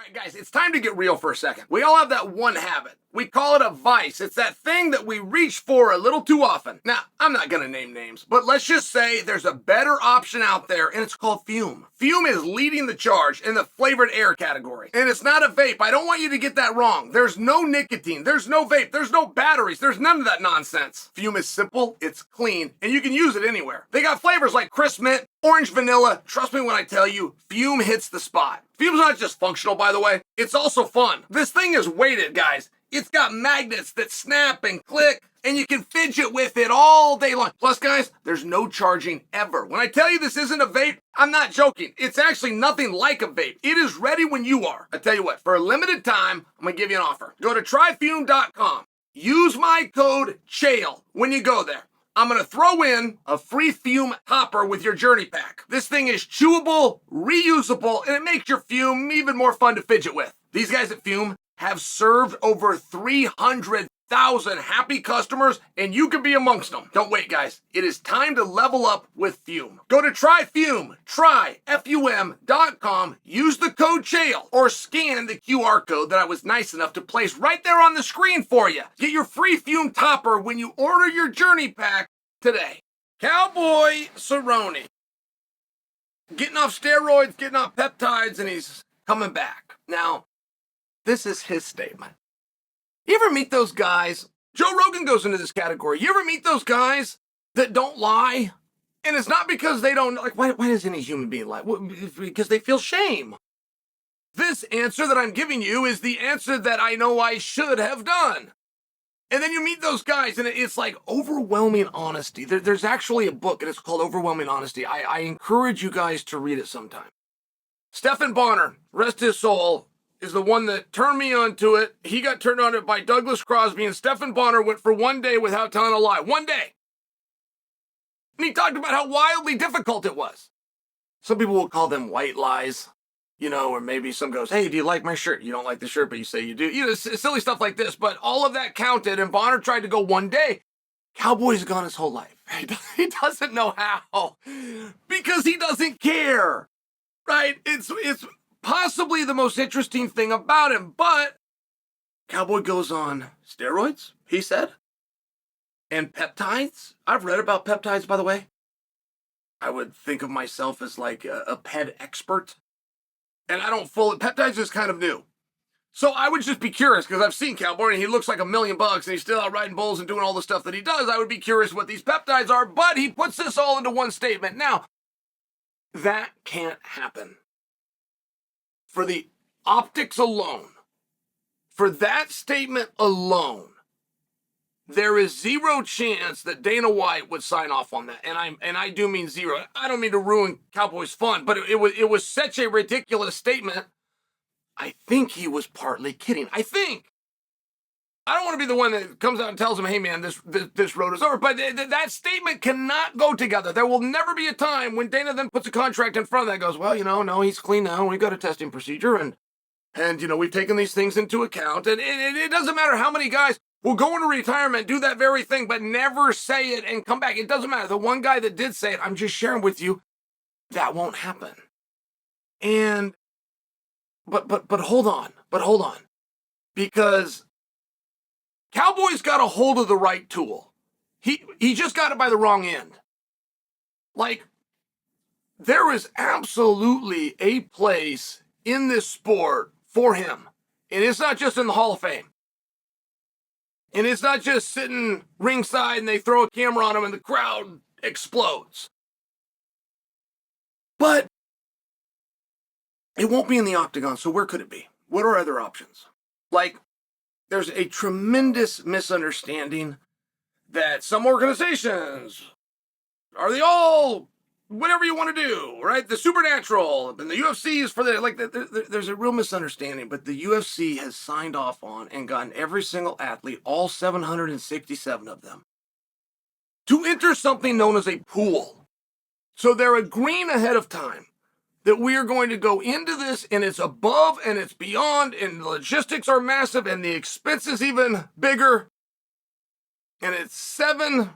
All right, guys, it's time to get real for a second. We all have that one habit. We call it a vice. It's that thing that we reach for a little too often. Now, I'm not going to name names, but let's just say there's a better option out there, and it's called Fume. Fume is leading the charge in the flavored air category. And it's not a vape. I don't want you to get that wrong. There's no nicotine. There's no vape. There's no batteries. There's none of that nonsense. Fume is simple, it's clean, and you can use it anywhere. They got flavors like crisp mint, orange vanilla. Trust me when I tell you, Fume hits the spot. Fume's not just functional, by the way. It's also fun. This thing is weighted, guys. It's got magnets that snap and click, and you can fidget with it all day long. Plus, guys, there's no charging ever. When I tell you this isn't a vape, I'm not joking. It's actually nothing like a vape. It is ready when you are. I tell you what, for a limited time, I'm going to give you an offer. Go to tryfume.com. Use my code Chael when you go there. I'm going to throw in a free Fume topper with your journey pack. This thing is chewable, reusable, and it makes your Fume even more fun to fidget with. These guys at Fume have served over 300,000 happy customers, and you can be amongst them. Don't wait, guys. It is time to level up with Fume. Go to tryfume.com, use the code Chael, or scan the QR code that I was nice enough to place right there on the screen for you. Get your free Fume topper when you order your journey pack today. Cowboy Cerrone. Getting off steroids, getting off peptides, and he's coming back. Now, this is his statement. You ever meet those guys? Joe Rogan goes into this category. You ever meet those guys that don't lie? And it's not because they don't, like, why does any human being lie? Well, because they feel shame. This answer that I'm giving you is the answer that I know I should have done. And then you meet those guys, and it's like overwhelming honesty. There's actually a book, and it's called Overwhelming Honesty. I encourage you guys to read it sometime. Stephen Bonner, rest his soul, is the one that turned me onto it. He got turned on it by Douglas Crosby, and Stephen Bonner went for 1 day without telling a lie. 1 day. And he talked about how wildly difficult it was. Some people will call them white lies, or maybe some goes, hey, do you like my shirt? You don't like the shirt, but you say you do. Silly stuff like this, but all of that counted, and Bonner tried to go 1 day. Cowboy's gone his whole life. He doesn't know how, because he doesn't care, right? It's possibly the most interesting thing about him, but Cowboy goes on steroids, he said, and peptides. I've read about peptides, by the way. I would think of myself as like a ped expert, and I don't fully, peptides is kind of new. So I would just be curious, because I've seen Cowboy, and he looks like $1 million, and he's still out riding bulls and doing all the stuff that he does. I would be curious what these peptides are, but he puts this all into one statement. Now, that can't happen. For the optics alone, for that statement alone, there is zero chance that Dana White would sign off on that. And I do mean zero. I don't mean to ruin Cowboys' fun, but it was such a ridiculous statement. I think he was partly kidding. I don't want to be the one that comes out and tells him, hey man, this road is over. But that statement cannot go together. There will never be a time when Dana then puts a contract in front of that and goes, well, no, he's clean now. We've got a testing procedure and we've taken these things into account. And it doesn't matter how many guys will go into retirement, do that very thing, but never say it and come back. It doesn't matter. The one guy that did say it, I'm just sharing with you, that won't happen. And, but hold on, because Cowboy's got a hold of the right tool. He just got it by the wrong end. Like, there is absolutely a place in this sport for him. And it's not just in the Hall of Fame. And it's not just sitting ringside and they throw a camera on him and the crowd explodes. But it won't be in the octagon, so where could it be? What are other options? Like, there's a tremendous misunderstanding that some organizations are the all, whatever you want to do, right? The supernatural, and the UFC is for the, there's a real misunderstanding, but the UFC has signed off on and gotten every single athlete, all 767 of them, to enter something known as a pool. So they're agreeing ahead of time that we are going to go into this, and it's above and it's beyond, and the logistics are massive, and the expense is even bigger. And it's 24/7,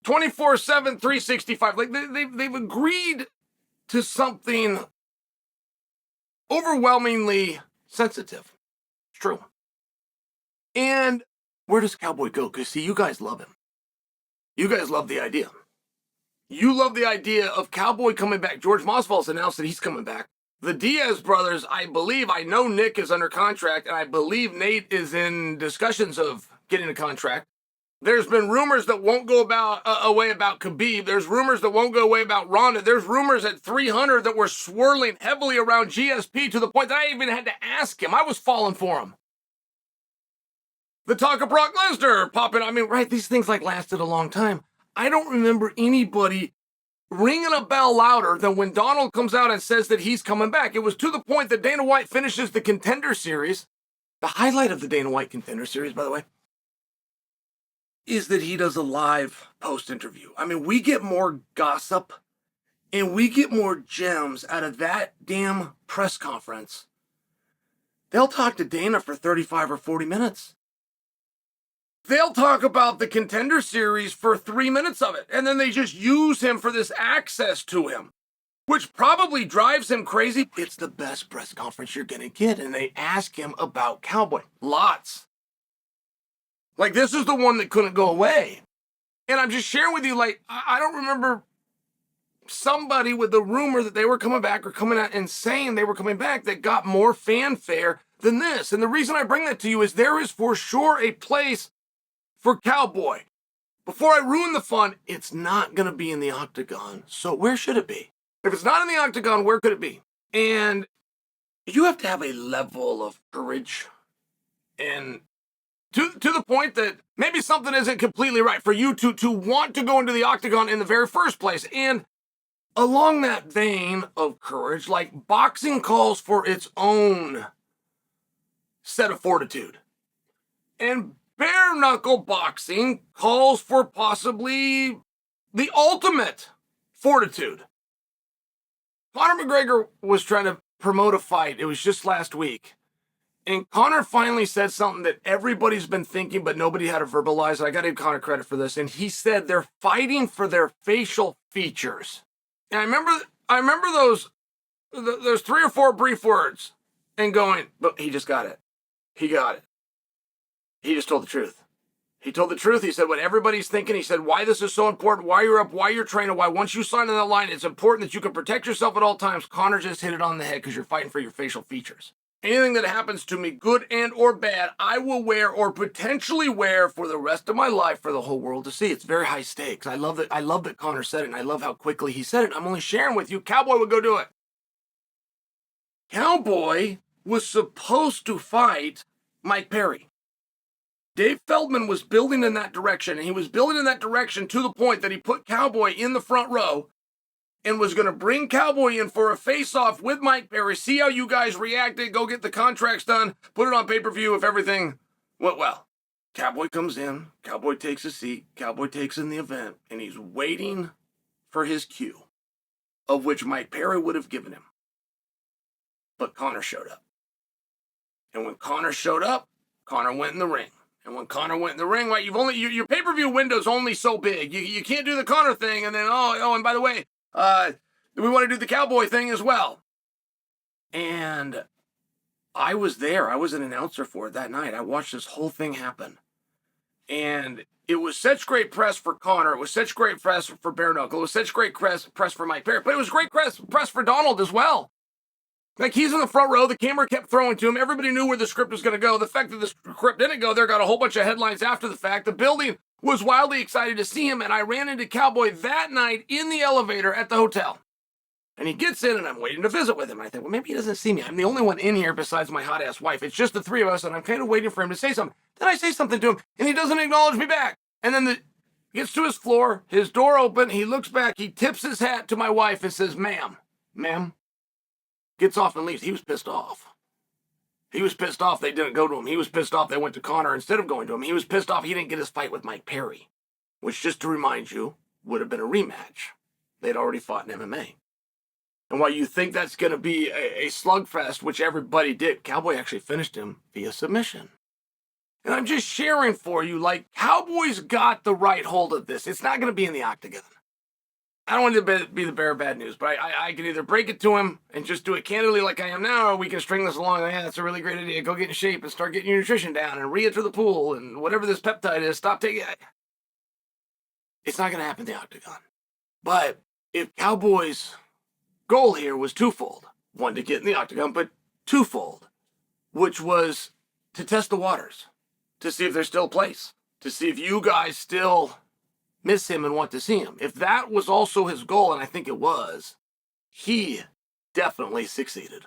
365. Like they've agreed to something overwhelmingly sensitive. It's true. And where does Cowboy go? Because, see, you guys love him. You guys love the idea. You love the idea of Cowboy coming back. George Masvidal's announced that he's coming back. The Diaz brothers, I know Nick is under contract, and I believe Nate is in discussions of getting a contract. There's been rumors that won't go away about Khabib. There's rumors that won't go away about Ronda. There's rumors at 300 that were swirling heavily around GSP to the point that I even had to ask him. I was falling for him. The talk of Brock Lesnar popping. I mean, right, these things like lasted a long time. I don't remember anybody ringing a bell louder than when Donald comes out and says that he's coming back. It was to the point that Dana White finishes the Contender Series. The highlight of the Dana White Contender Series, by the way, is that he does a live post-interview. I mean, we get more gossip and we get more gems out of that damn press conference. They'll talk to Dana for 35 or 40 minutes. They'll talk about the Contender Series for 3 minutes of it, and then they just use him for this access to him, which probably drives him crazy. It's the best press conference you're going to get, and they ask him about Cowboy. Lots. Like, this is the one that couldn't go away. And I'm just sharing with you, like, I don't remember somebody with the rumor that they were coming back or coming out and saying they were coming back that got more fanfare than this. And the reason I bring that to you is there is for sure a place for Cowboy. Before I ruin the fun, it's not going to be in the octagon. So where should it be? If it's not in the octagon, where could it be? And you have to have a level of courage and to the point that maybe something isn't completely right for you to want to go into the octagon in the very first place. And along that vein of courage, like, boxing calls for its own set of fortitude. And bare knuckle boxing calls for possibly the ultimate fortitude. Conor McGregor was trying to promote a fight. It was just last week. And Conor finally said something that everybody's been thinking, but nobody had to verbalize. I got to give Conor credit for this. And he said they're fighting for their facial features. And I remember those 3 or 4 brief words and going, but he just got it. He got it. He just told the truth. He told the truth. He said what everybody's thinking. He said why this is so important, why you're up, why you're training, why once you sign on that line, it's important that you can protect yourself at all times. Conor just hit it on the head because you're fighting for your facial features. Anything that happens to me, good and or bad, I will wear or potentially wear for the rest of my life for the whole world to see. It's very high stakes. I love that Conor said it, and I love how quickly he said it. I'm only sharing with you. Cowboy would go do it. Cowboy was supposed to fight Mike Perry. Dave Feldman was building in that direction, and he was building in that direction to the point that he put Cowboy in the front row and was going to bring Cowboy in for a face-off with Mike Perry, see how you guys reacted, go get the contracts done, put it on pay-per-view if everything went well. Cowboy comes in, Cowboy takes a seat, Cowboy takes in the event, and he's waiting for his cue, of which Mike Perry would have given him. But Conor showed up. And when Conor showed up, Conor went in the ring. And when Conor went in the ring, right, your pay-per-view window's only so big. You can't do the Conor thing, and then, and by the way, we want to do the Cowboy thing as well. And I was there. I was an announcer for it that night. I watched this whole thing happen. And it was such great press for Conor. It was such great press for Bare Knuckle. It was such great press for Mike Perry. But it was great press for Donald as well. Like, he's in the front row. The camera kept throwing to him. Everybody knew where the script was going to go. The fact that the script didn't go there got a whole bunch of headlines after the fact. The building was wildly excited to see him, and I ran into Cowboy that night in the elevator at the hotel. And he gets in, and I'm waiting to visit with him. I think, well, maybe he doesn't see me. I'm the only one in here besides my hot-ass wife. It's just the 3 of us, and I'm kind of waiting for him to say something. Then I say something to him, and he doesn't acknowledge me back. And then gets to his floor, his door open, he looks back, he tips his hat to my wife and says, ma'am, gets off and leaves. He was pissed off. He was pissed off they didn't go to him. He was pissed off they went to Conor instead of going to him. He was pissed off he didn't get his fight with Mike Perry, which, just to remind you, would have been a rematch. They'd already fought in MMA. And while you think that's going to be a slugfest, which everybody did, Cowboy actually finished him via submission. And I'm just sharing for you, like, Cowboy's got the right hold of this. It's not going to be in the octagon. I don't want to be the bearer of bad news, but I can either break it to him and just do it candidly like I am now, or we can string this along. Yeah, that's a really great idea. Go get in shape and start getting your nutrition down and re-enter the pool and whatever this peptide is, stop taking it. It's not going to happen in the octagon. But if Cowboy's goal here was twofold, one, to get in the octagon, but twofold, which was to test the waters, to see if there's still a place, to see if you guys still miss him and want to see him. If that was also his goal, and I think it was, he definitely succeeded.